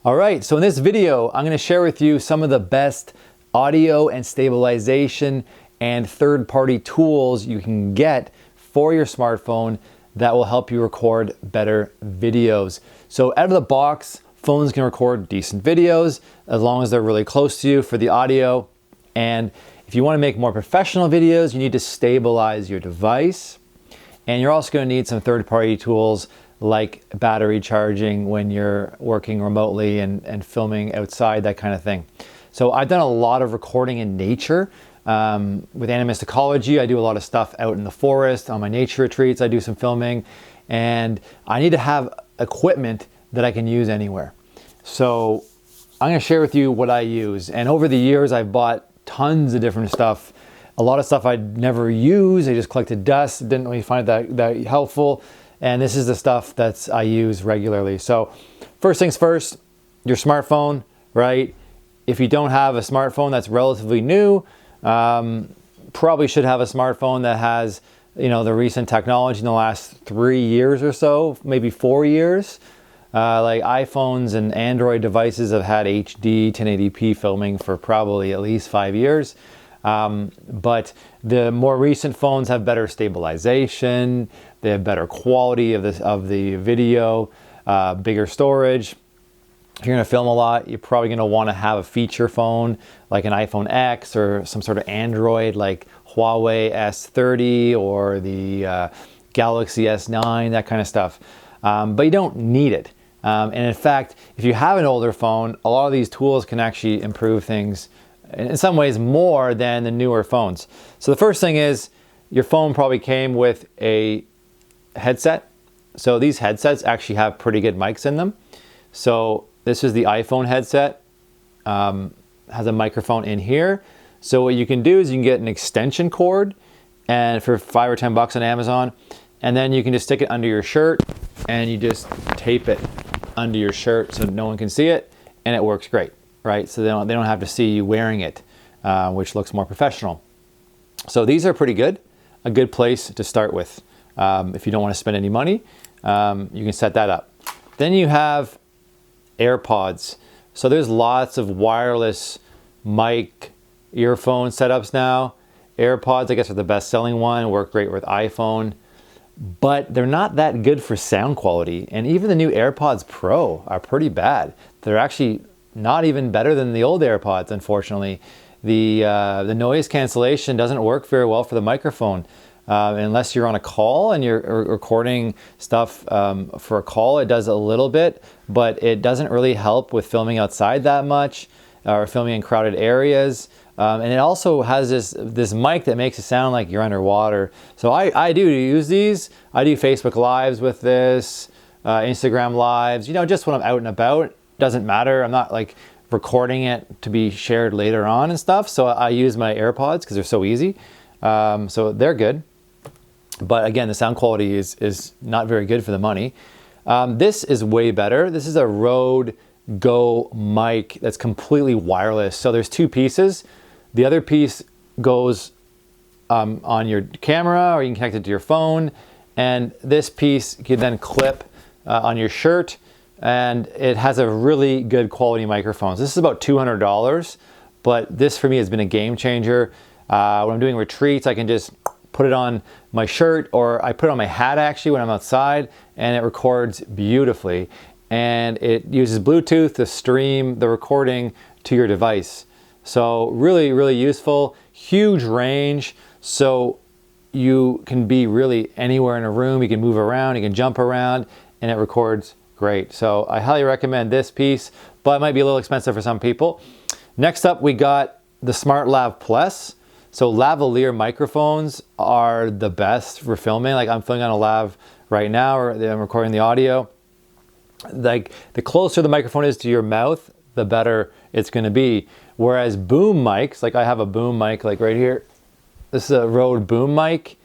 All right, so in this video, I'm gonna share with you some of the best audio and stabilization and third-party tools you can get for your smartphone that will help you record better videos. So out of the box, phones can record decent videos as long as they're really close to you for the audio. And if you wanna make more professional videos, you need to stabilize your device. And you're also gonna need some third-party tools like battery charging when you're working remotely and filming outside, that kind of thing. So I've done a lot of recording in nature. With Animist Ecology, I do a lot of stuff out in the forest. On my nature retreats, I do some filming. And I need to have equipment that I can use anywhere. So I'm gonna share with you what I use. And over the years, I've bought tons of different stuff. A lot of stuff I'd never use. I just collected dust, didn't really find it that helpful. And this is the stuff that I use regularly. So first things first, your smartphone, right? If you don't have a smartphone that's relatively new, probably should have a smartphone that has, the recent technology in the last 3 years or so, maybe 4 years. Like iPhones and Android devices have had HD 1080p filming for probably at least 5 years. But the more recent phones have better stabilization, they have better quality of the video, bigger storage. If you're gonna film a lot, you're probably gonna wanna have a feature phone like an iPhone X or some sort of Android like Huawei S30 or the Galaxy S9, that kind of stuff. But you don't need it. And in fact, if you have an older phone, a lot of these tools can actually improve things in some ways more than the newer phones. So the first thing is your phone probably came with a headset. So these headsets actually have pretty good mics in them. So this is the iPhone headset, has a microphone in here. So what you can do is you can get an extension cord and for $5 or $10 on Amazon, and then you can just stick it under your shirt and you just tape it under your shirt so no one can see it, and it works great. Right, so they don't have to see you wearing it, which looks more professional. So these are pretty good, a good place to start with. If you don't want to spend any money, you can set that up. Then you have Earpods. So there's lots of wireless mic earphone setups now. Earpods, I guess, are the best-selling one. Work great with iPhone, but they're not that good for sound quality. And even the new AirPods Pro are pretty bad. They're actually not even better than the old AirPods, unfortunately. The noise cancellation doesn't work very well for the microphone. Unless you're on a call and you're recording stuff for a call, it does a little bit, but it doesn't really help with filming outside that much or filming in crowded areas. And it also has this mic that makes it sound like you're underwater. So I do use these. I do Facebook Lives with this, Instagram Lives, just when I'm out and about. Doesn't matter. I'm not like recording it to be shared later on and stuff. So I use my AirPods because they're so easy. So they're good. But again, the sound quality is not very good for the money. This is way better. This is a Rode Go mic that's completely wireless. So there's two pieces. The other piece goes on your camera, or you can connect it to your phone. And this piece you can then clip on your shirt. And it has a really good quality microphone. So this is about $200, but this for me has been a game changer. When I'm doing retreats, I can just put it on my shirt, or I put it on my hat actually when I'm outside, and it records beautifully. And it uses Bluetooth to stream the recording to your device. So really, really useful, huge range. So you can be really anywhere in a room. You can move around, you can jump around, and it records great. So I highly recommend this piece, but it might be a little expensive for some people. Next up, we got the Smart Lav Plus. So lavalier microphones are the best for filming. Like I'm filming on a lav right now, or I'm recording the audio. Like the closer the microphone is to your mouth, the better it's gonna be. Whereas boom mics, like I have a boom mic like right here. This is a Rode boom mic.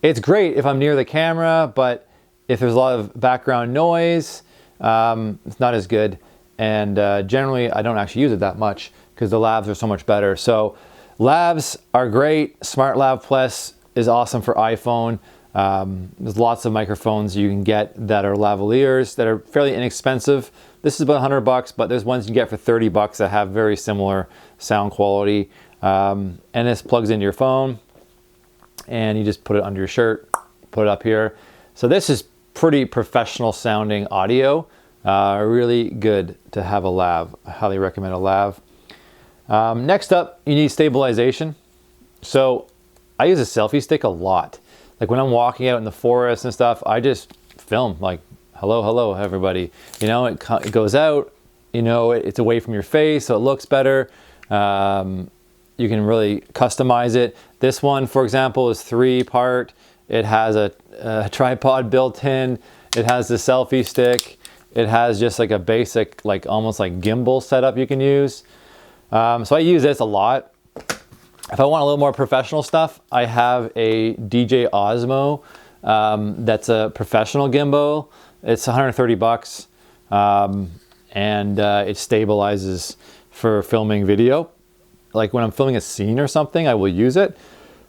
It's great if I'm near the camera, but if there's a lot of background noise, it's not as good. And generally, I don't actually use it that much because the lavs are so much better. So lavs are great. Smart Lav Plus is awesome for iPhone. There's lots of microphones you can get that are lavaliers that are fairly inexpensive. This is about $100, but there's ones you can get for $30 that have very similar sound quality. And this plugs into your phone, and you just put it under your shirt, put it up here. So this is pretty professional sounding audio. Really good to have a lav. I highly recommend a lav. Next up, you need stabilization. So I use a selfie stick a lot. Like when I'm walking out in the forest and stuff, I just film like, hello, everybody. You know, it goes out, you know, it's away from your face, so it looks better. You can really customize it. This one, for example, is 3-part. It has a tripod built in. It has the selfie stick. It has just like a basic, like almost like gimbal setup you can use. So I use this a lot. If I want a little more professional stuff, I have a DJ Osmo. That's a professional gimbal. It's $130, and it stabilizes for filming video. Like when I'm filming a scene or something, I will use it.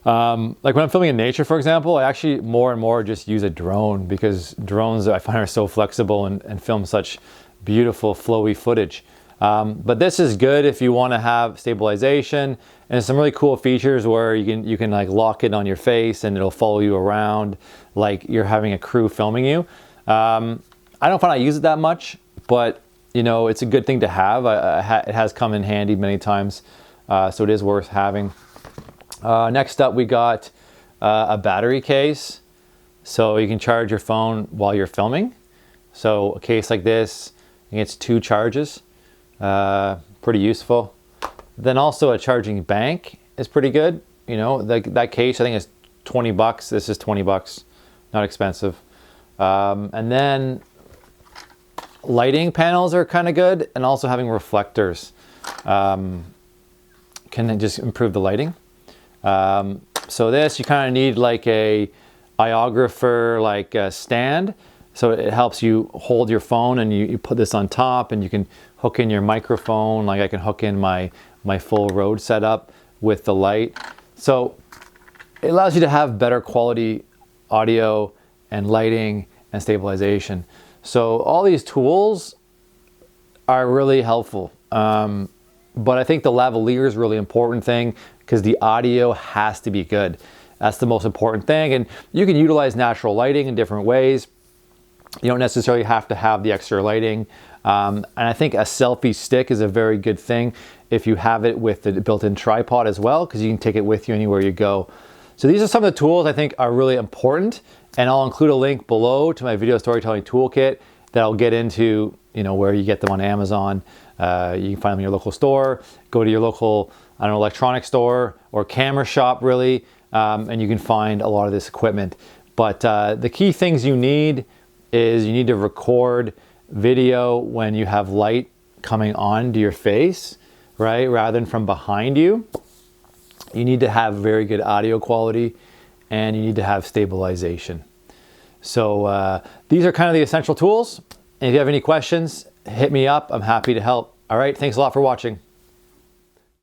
Like when I'm filming in nature, for example, I actually more and more just use a drone, because drones I find are so flexible and film such beautiful flowy footage. But this is good if you want to have stabilization, and some really cool features where you can like lock it on your face and it'll follow you around like you're having a crew filming you. I don't find I use it that much, but you know, it's a good thing to have. It has come in handy many times, so it is worth having. Next up, we got a battery case, so you can charge your phone while you're filming. So a case like this, it gets 2 charges. Pretty useful. Then also a charging bank is pretty good. You know, that case I think is $20. This is $20, not expensive. And then lighting panels are kind of good, and also having reflectors can just improve the lighting. So this, you kind of need like a videographer, like a stand. So it helps you hold your phone, and you put this on top, and you can hook in your microphone. Like I can hook in my full Rode setup with the light. So it allows you to have better quality audio and lighting and stabilization. So all these tools are really helpful. But I think the lavalier is a really important thing, because the audio has to be good. That's the most important thing. And you can utilize natural lighting in different ways. You don't necessarily have to have the extra lighting. And I think a selfie stick is a very good thing if you have it with the built-in tripod as well, because you can take it with you anywhere you go. So these are some of the tools I think are really important, and I'll include a link below to my video storytelling toolkit that I'll get into, you know, where you get them on Amazon. You can find them in your local store, go to your local, I don't know, electronics store or camera shop really, and you can find a lot of this equipment. But the key things you need is you need to record video when you have light coming on to your face, right? Rather than from behind you. You need to have very good audio quality, and you need to have stabilization. So these are kind of the essential tools. And if you have any questions, hit me up. I'm happy to help. All right, thanks a lot for watching.